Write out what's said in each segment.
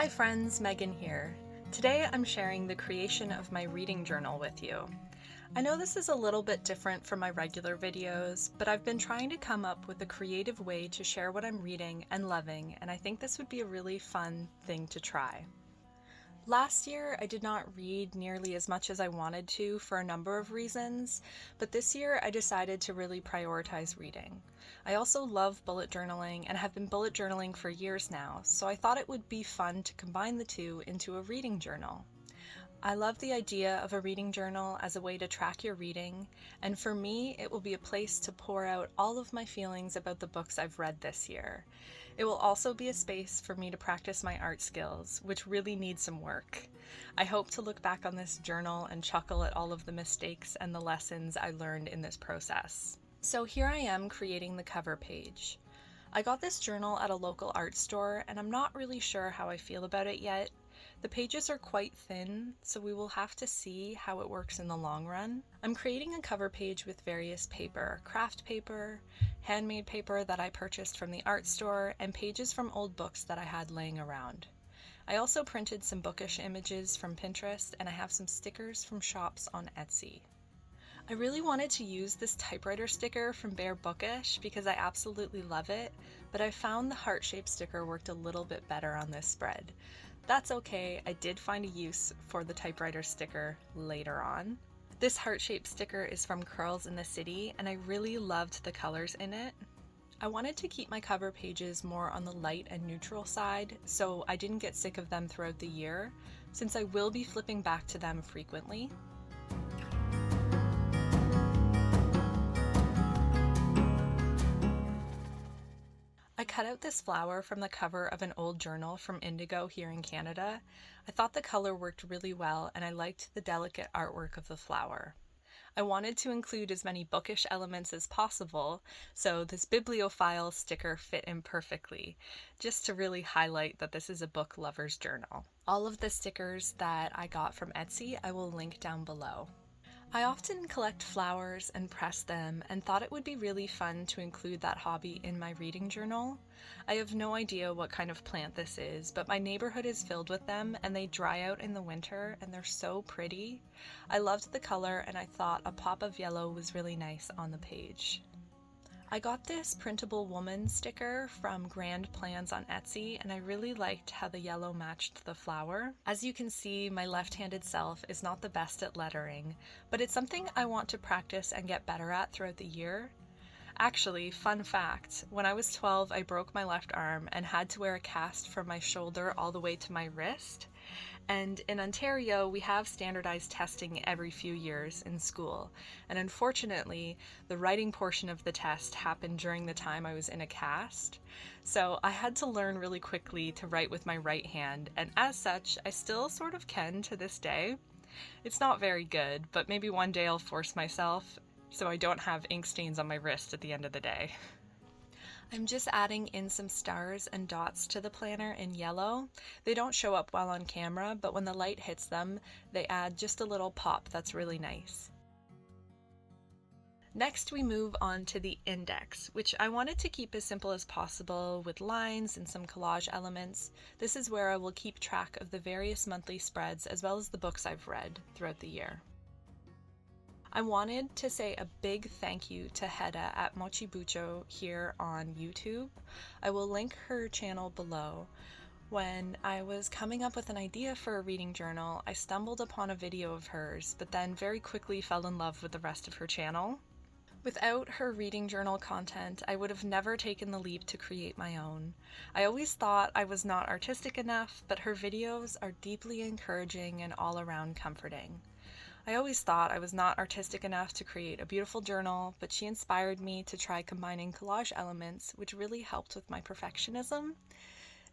Hi friends, Megan here. Today I'm sharing the creation of my reading journal with you. I know this is a little bit different from my regular videos, but I've been trying to come up with a creative way to share what I'm reading and loving, and I think this would be a really fun thing to try. Last year, I did not read nearly as much as I wanted to for a number of reasons, but this year I decided to really prioritize reading. I also love bullet journaling and have been bullet journaling for years now, so I thought it would be fun to combine the two into a reading journal. I love the idea of a reading journal as a way to track your reading, and for me, it will be a place to pour out all of my feelings about the books I've read this year. It will also be a space for me to practice my art skills, which really need some work. I hope to look back on this journal and chuckle at all of the mistakes and the lessons I learned in this process. So here I am creating the cover page. I got this journal at a local art store, and I'm not really sure how I feel about it yet. The pages are quite thin, so we will have to see how it works in the long run. I'm creating a cover page with various paper, craft paper, handmade paper that I purchased from the art store, and pages from old books that I had laying around. I also printed some bookish images from Pinterest, and I have some stickers from shops on Etsy. I really wanted to use this typewriter sticker from Bare Bookish because I absolutely love it, but I found the heart-shaped sticker worked a little bit better on this spread. That's okay, I did find a use for the typewriter sticker later on. This heart-shaped sticker is from Curls in the City, and I really loved the colors in it. I wanted to keep my cover pages more on the light and neutral side, so I didn't get sick of them throughout the year, since I will be flipping back to them frequently. I cut out this flower from the cover of an old journal from Indigo here in Canada. I thought the color worked really well, and I liked the delicate artwork of the flower. I wanted to include as many bookish elements as possible, so this bibliophile sticker fit in perfectly, just to really highlight that this is a book lover's journal. All of the stickers that I got from Etsy I will link down below. I often collect flowers and press them, and thought it would be really fun to include that hobby in my reading journal. I have no idea what kind of plant this is, but my neighborhood is filled with them, and they dry out in the winter, and they're so pretty. I loved the color, and I thought a pop of yellow was really nice on the page. I got this printable woman sticker from Grand Plans on Etsy, and I really liked how the yellow matched the flower. As you can see, my left-handed self is not the best at lettering, but it's something I want to practice and get better at throughout the year. Actually, fun fact, when I was 12, I broke my left arm and had to wear a cast from my shoulder all the way to my wrist. And in Ontario, we have standardized testing every few years in school. And unfortunately, the writing portion of the test happened during the time I was in a cast. So I had to learn really quickly to write with my right hand, and as such, I still sort of can to this day. It's not very good, but maybe one day I'll force myself so I don't have ink stains on my wrist at the end of the day. I'm just adding in some stars and dots to the planner in yellow. They don't show up well on camera, but when the light hits them, they add just a little pop that's really nice. Next, we move on to the index, which I wanted to keep as simple as possible with lines and some collage elements. This is where I will keep track of the various monthly spreads as well as the books I've read throughout the year. I wanted to say a big thank you to Hedda at Mochibucho here on YouTube. I will link her channel below. When I was coming up with an idea for a reading journal, I stumbled upon a video of hers, but then very quickly fell in love with the rest of her channel. Without her reading journal content, I would have never taken the leap to create my own. I always thought I was not artistic enough, but her videos are deeply encouraging and all around comforting. I always thought I was not artistic enough to create a beautiful journal, but she inspired me to try combining collage elements, which really helped with my perfectionism.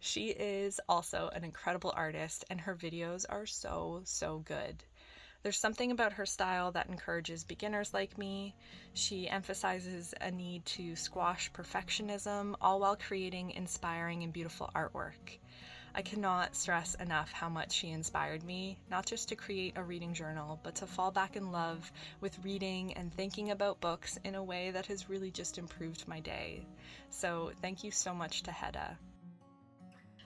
She is also an incredible artist, and her videos are so good. There's something about her style that encourages beginners like me. She emphasizes a need to squash perfectionism, all while creating inspiring and beautiful artwork. I cannot stress enough how much she inspired me, not just to create a reading journal, but to fall back in love with reading and thinking about books in a way that has really just improved my day. So thank you so much to Hedda.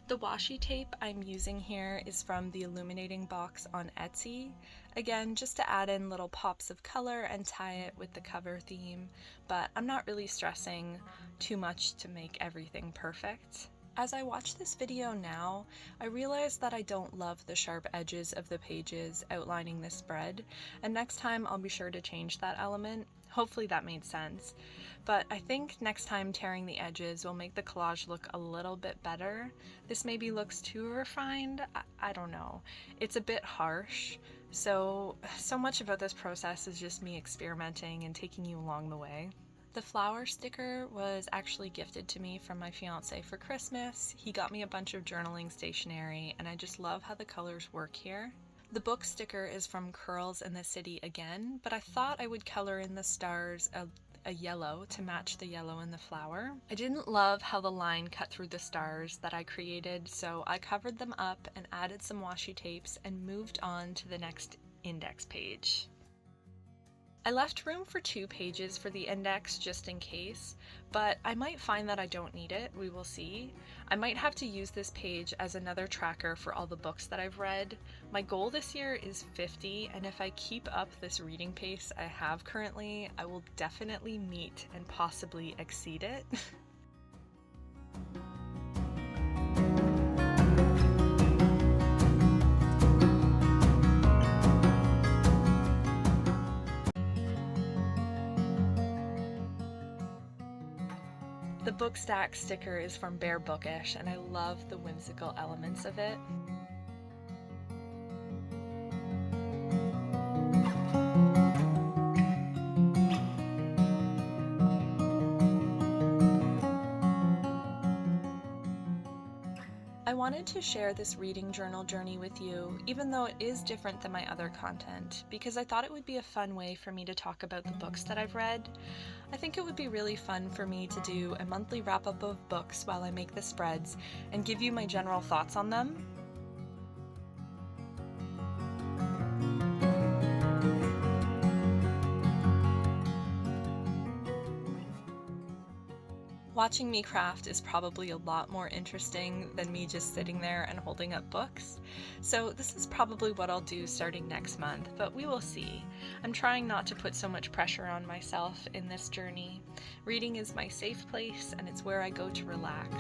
The washi tape I'm using here is from the illuminating box on Etsy. Again, just to add in little pops of color and tie it with the cover theme, but I'm not really stressing too much to make everything perfect. As I watch this video now, I realize that I don't love the sharp edges of the pages outlining the spread, and next time I'll be sure to change that element. Hopefully that made sense. But I think next time tearing the edges will make the collage look a little bit better. This maybe looks too refined, I don't know. It's a bit harsh, so much about this process is just me experimenting and taking you along the way. The flower sticker was actually gifted to me from my fiance for Christmas. He got me a bunch of journaling stationery, and I just love how the colors work here. The book sticker is from Curls in the City again, but I thought I would color in the stars a yellow to match the yellow in the flower. I didn't love how the line cut through the stars that I created, so I covered them up and added some washi tapes and moved on to the next index page. I left room for 2 pages for the index just in case, but I might find that I don't need it, we will see. I might have to use this page as another tracker for all the books that I've read. My goal this year is 50, and if I keep up this reading pace I have currently, I will definitely meet and possibly exceed it. The book stack sticker is from Bear Bookish, and I love the whimsical elements of it. I wanted to share this reading journal journey with you, even though it is different than my other content, because I thought it would be a fun way for me to talk about the books that I've read. I think it would be really fun for me to do a monthly wrap-up of books while I make the spreads and give you my general thoughts on them. Watching me craft is probably a lot more interesting than me just sitting there and holding up books, so this is probably what I'll do starting next month, but we will see. I'm trying not to put so much pressure on myself in this journey. Reading is my safe place, and it's where I go to relax.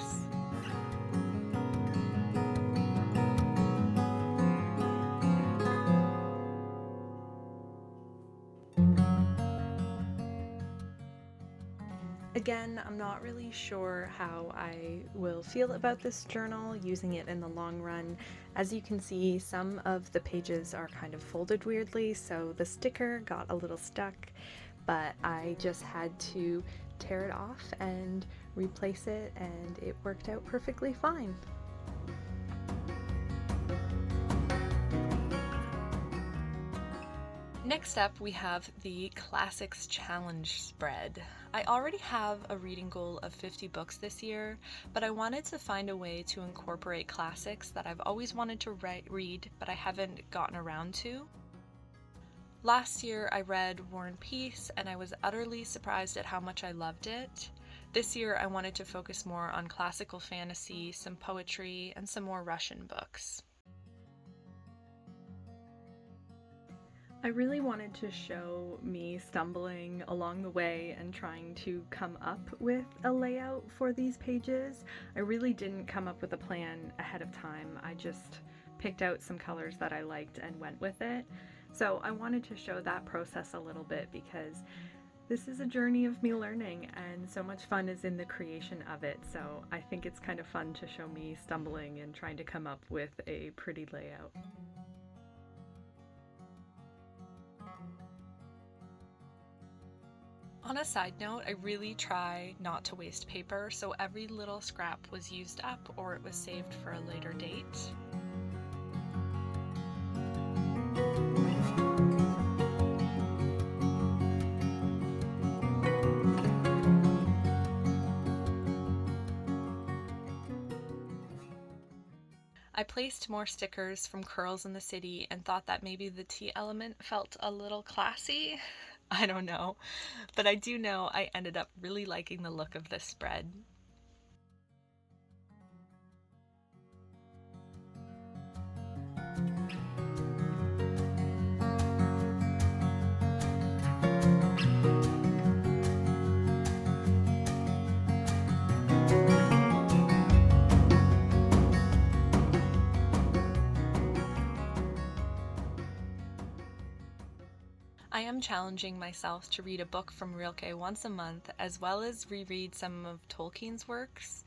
Again, I'm not really sure how I will feel about this journal using it in the long run. As you can see, some of the pages are kind of folded weirdly, so the sticker got a little stuck, but I just had to tear it off and replace it, and it worked out perfectly fine. Next up, we have the Classics Challenge spread. I already have a reading goal of 50 books this year, but I wanted to find a way to incorporate classics that I've always wanted to read, but I haven't gotten around to. Last year, I read War and Peace, and I was utterly surprised at how much I loved it. This year, I wanted to focus more on classical fantasy, some poetry, and some more Russian books. I really wanted to show me stumbling along the way and trying to come up with a layout for these pages. I really didn't come up with a plan ahead of time. I just picked out some colors that I liked and went with it. So I wanted to show that process a little bit because this is a journey of me learning, and so much fun is in the creation of it. So I think it's kind of fun to show me stumbling and trying to come up with a pretty layout. On a side note, I really try not to waste paper, so every little scrap was used up or it was saved for a later date. I placed more stickers from Curls in the City and thought that maybe the tea element felt a little classy. I don't know, but I do know I ended up really liking the look of this spread. I am challenging myself to read a book from Rilke once a month, as well as reread some of Tolkien's works.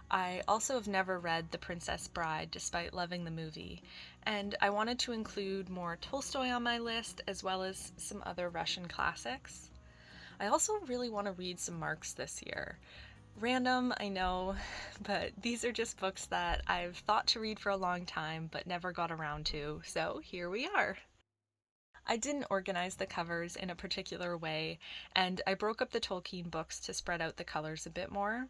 I also have never read The Princess Bride despite loving the movie, and I wanted to include more Tolstoy on my list, as well as some other Russian classics. I also really want to read some Marx this year. Random, I know, but these are just books that I've thought to read for a long time but never got around to, so here we are. I didn't organize the covers in a particular way, and I broke up the Tolkien books to spread out the colors a bit more.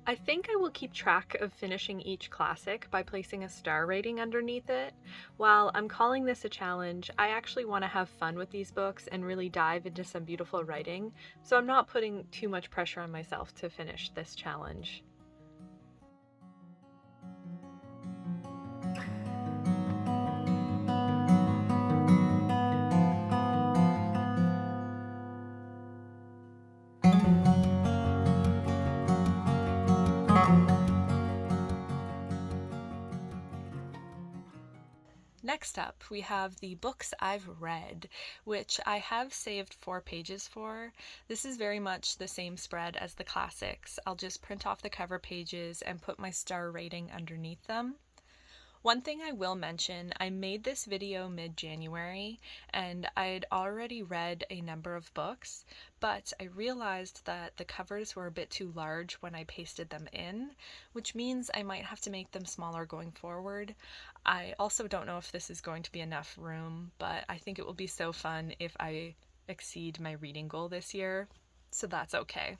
I think I will keep track of finishing each classic by placing a star rating underneath it. While I'm calling this a challenge, I actually want to have fun with these books and really dive into some beautiful writing, so I'm not putting too much pressure on myself to finish this challenge. Next up, we have the books I've read, which I have saved 4 pages for. This is very much the same spread as the classics. I'll just print off the cover pages and put my star rating underneath them. One thing I will mention, I made this video mid-January and I'd already read a number of books, but I realized that the covers were a bit too large when I pasted them in, which means I might have to make them smaller going forward. I also don't know if this is going to be enough room, but I think it will be so fun if I exceed my reading goal this year, so that's okay.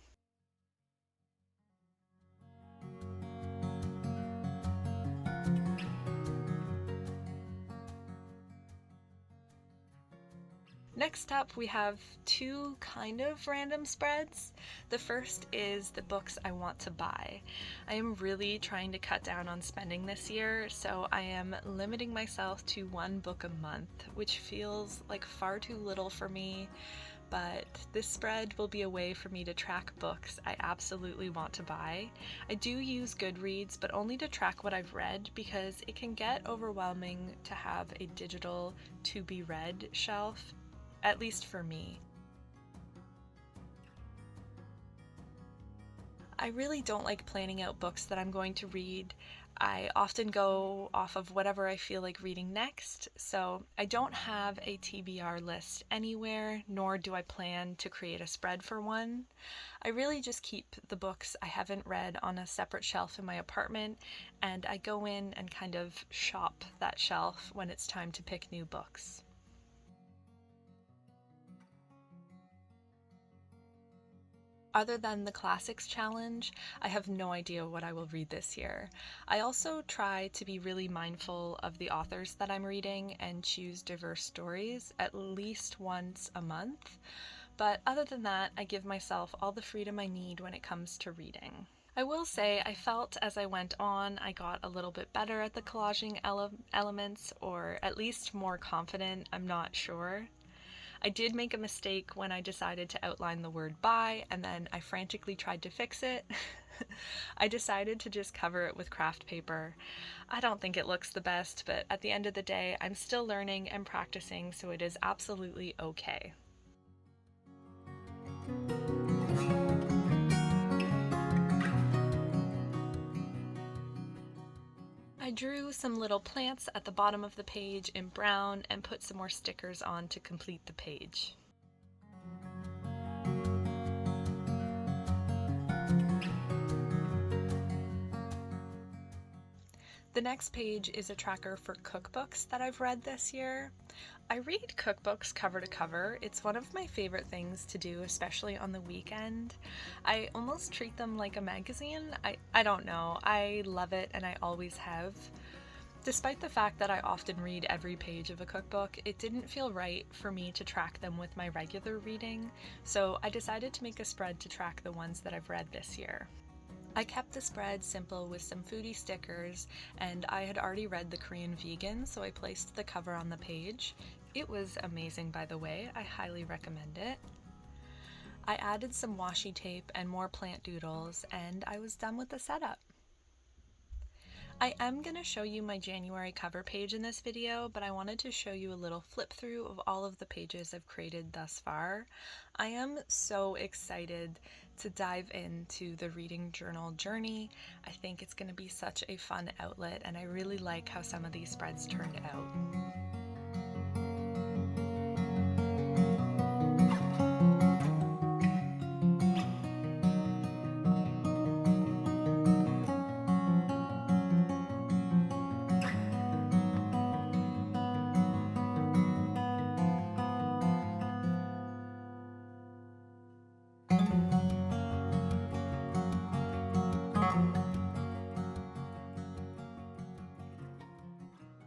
Next up, we have 2 kind of random spreads. The first is the books I want to buy. I am really trying to cut down on spending this year, so I am limiting myself to 1 book a month, which feels like far too little for me, but this spread will be a way for me to track books I absolutely want to buy. I do use Goodreads, but only to track what I've read because it can get overwhelming to have a digital to-be-read shelf, at least for me. I really don't like planning out books that I'm going to read. I often go off of whatever I feel like reading next, so I don't have a TBR list anywhere, nor do I plan to create a spread for one. I really just keep the books I haven't read on a separate shelf in my apartment, and I go in and kind of shop that shelf when it's time to pick new books. Other than the classics challenge, I have no idea what I will read this year. I also try to be really mindful of the authors that I'm reading and choose diverse stories at least once a month. But other than that, I give myself all the freedom I need when it comes to reading. I will say I felt as I went on I got a little bit better at the collaging elements, or at least more confident, I'm not sure. I did make a mistake when I decided to outline the word buy, and then I frantically tried to fix it. I decided to just cover it with craft paper. I don't think it looks the best, but at the end of the day, I'm still learning and practicing, so it is absolutely okay. I drew some little plants at the bottom of the page in brown and put some more stickers on to complete the page. The next page is a tracker for cookbooks that I've read this year. I read cookbooks cover to cover. It's one of my favorite things to do, especially on the weekend. I almost treat them like a magazine. I don't know. I love it and I always have. Despite the fact that I often read every page of a cookbook, it didn't feel right for me to track them with my regular reading, so I decided to make a spread to track the ones that I've read this year. I kept the spread simple with some foodie stickers, and I had already read The Korean Vegan, so I placed the cover on the page. It was amazing, by the way. I highly recommend it. I added some washi tape and more plant doodles, and I was done with the setup. I am going to show you my January cover page in this video, but I wanted to show you a little flip through of all of the pages I've created thus far. I am so excited to dive into the reading journal journey. I think it's going to be such a fun outlet, and I really like how some of these spreads turned out.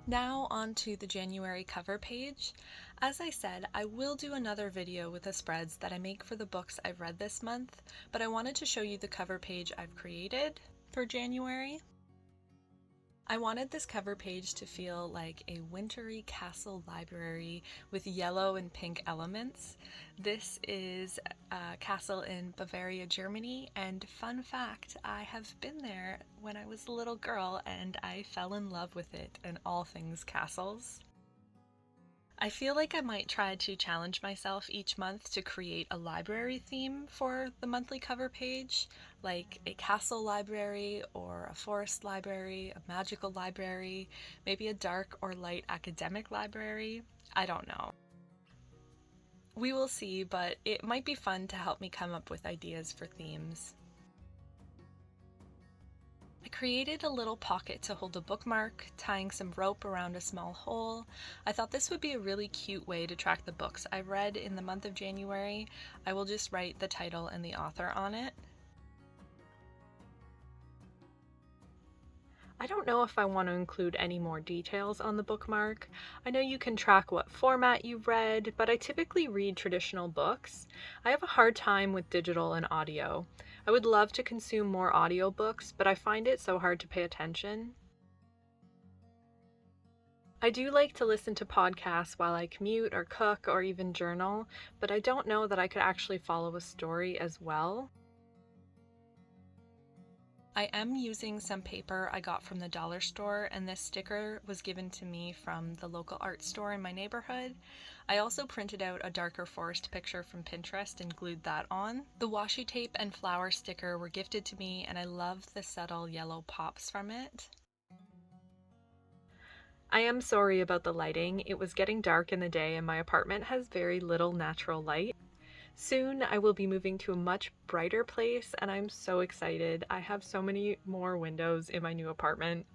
Now on to the January cover page. As I said, I will do another video with the spreads that I make for the books I've read this month, but I wanted to show you the cover page I've created for January. I wanted this cover page to feel like a wintry castle library with yellow and pink elements. This is a castle in Bavaria, Germany, and fun fact, I have been there when I was a little girl and I fell in love with it and all things castles. I feel like I might try to challenge myself each month to create a library theme for the monthly cover page, like a castle library or a forest library, a magical library, maybe a dark or light academic library. I don't know. We will see, but it might be fun to help me come up with ideas for themes. I created a little pocket to hold a bookmark, tying some rope around a small hole. I thought this would be a really cute way to track the books I read in the month of January. I will just write the title and the author on it. I don't know if I want to include any more details on the bookmark. I know you can track what format you read, but I typically read traditional books. I have a hard time with digital and audio. I would love to consume more audiobooks, but I find it so hard to pay attention. I do like to listen to podcasts while I commute or cook or even journal, but I don't know that I could actually follow a story as well. I am using some paper I got from the dollar store, and this sticker was given to me from the local art store in my neighborhood. I also printed out a darker forest picture from Pinterest and glued that on. The washi tape and flower sticker were gifted to me, and I love the subtle yellow pops from it. I am sorry about the lighting. It was getting dark in the day and my apartment has very little natural light. Soon I will be moving to a much brighter place and I'm so excited. I have so many more windows in my new apartment.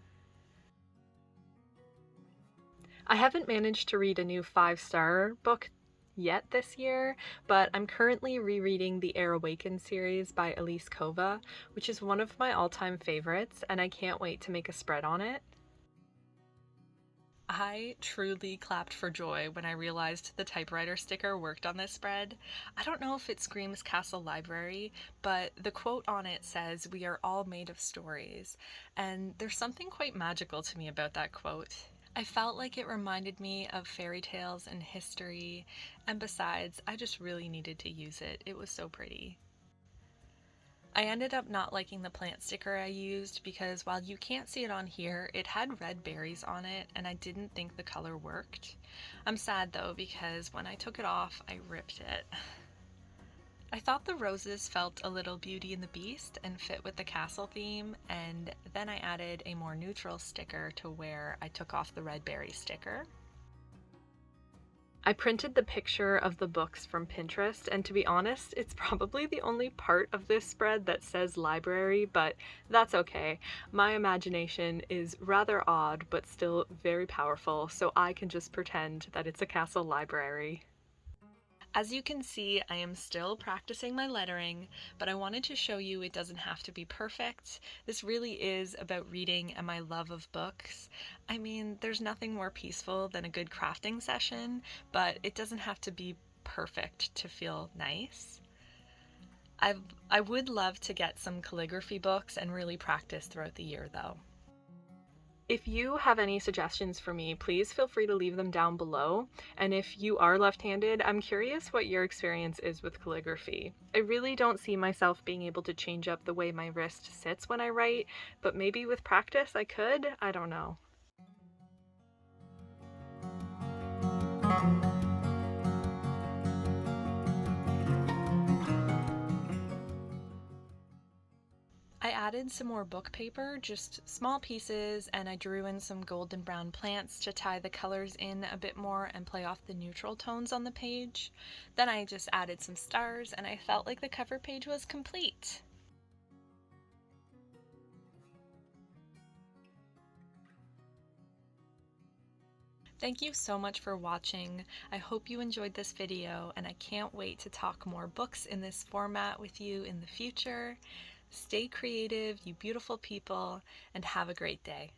I haven't managed to read a new 5-star book yet this year, but I'm currently rereading the Air Awakened series by Elise Kova, which is one of my all-time favorites, and I can't wait to make a spread on it. I truly clapped for joy when I realized the typewriter sticker worked on this spread. I don't know if it screams Castle Library, but the quote on it says, "We are all made of stories," and there's something quite magical to me about that quote. I felt like it reminded me of fairy tales and history, and besides, I just really needed to use it. It was so pretty. I ended up not liking the plant sticker I used because while you can't see it on here, it had red berries on it and I didn't think the color worked. I'm sad though because when I took it off, I ripped it. I thought the roses felt a little Beauty and the Beast and fit with the castle theme, and then I added a more neutral sticker to where I took off the red berry sticker. I printed the picture of the books from Pinterest, and to be honest, it's probably the only part of this spread that says library, but that's okay. My imagination is rather odd, but still very powerful, so I can just pretend that it's a castle library. As you can see, I am still practicing my lettering, but I wanted to show you it doesn't have to be perfect. This really is about reading and my love of books. I mean, there's nothing more peaceful than a good crafting session, but it doesn't have to be perfect to feel nice. I would love to get some calligraphy books and really practice throughout the year though. If you have any suggestions for me, please feel free to leave them down below. And if you are left-handed, I'm curious what your experience is with calligraphy. I really don't see myself being able to change up the way my wrist sits when I write, but maybe with practice I could. I don't know. I added some more book paper, just small pieces, and I drew in some golden brown plants to tie the colors in a bit more and play off the neutral tones on the page. Then I just added some stars and I felt like the cover page was complete. Thank you so much for watching. I hope you enjoyed this video and I can't wait to talk more books in this format with you in the future. Stay creative, you beautiful people, and have a great day.